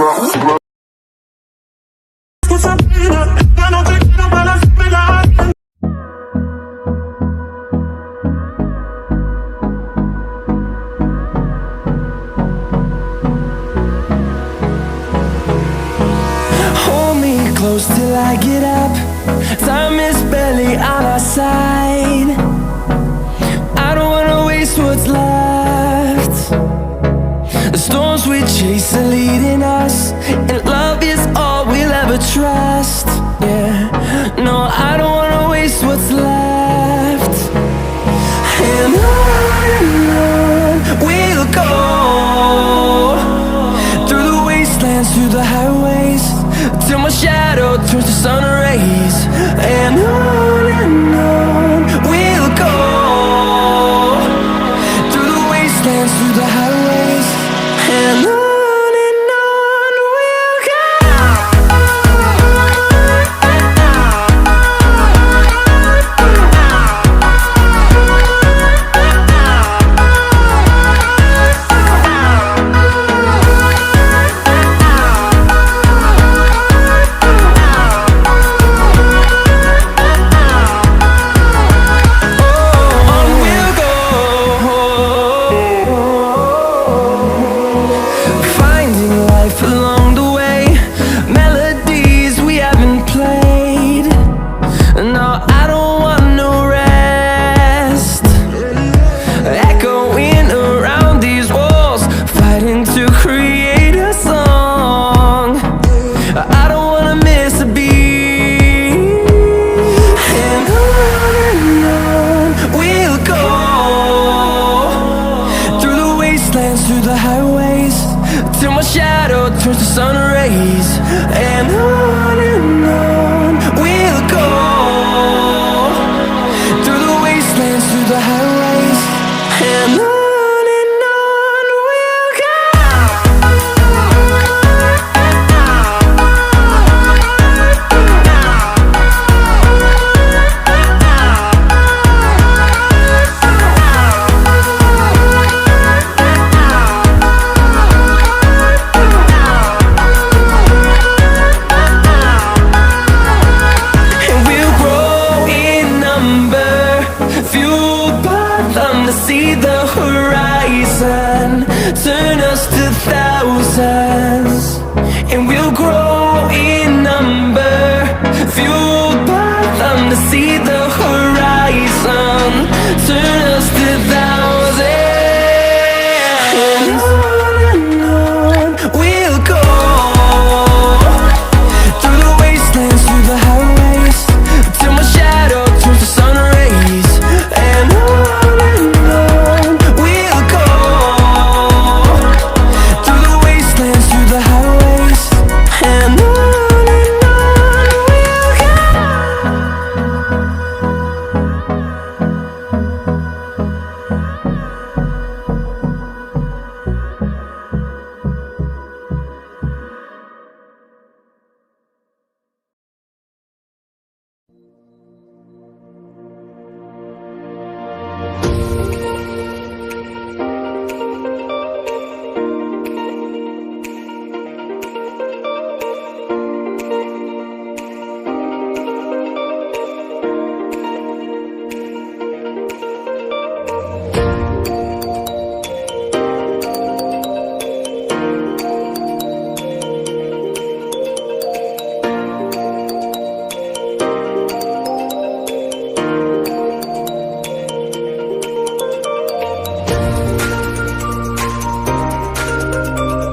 Hold me close till I get up. Time is barely on our side. I don't wanna waste what's left. The storms we chase are leading us, and love is all we'll ever trust. Yeah, no, I don't wanna waste what's left. And on we'll go, through the wastelands, through the highways, till my shadow turns to sun rays. And on we'll go, through the wastelands, through the highways, and on we'll go. Along the way, melodies we haven't played. No, I don't want no rest. Echoing around these walls, fighting to create a song. I don't wanna miss a beat. And on we'll go, through the wastelands, through the highways, till my shadow turns to sun rays. And on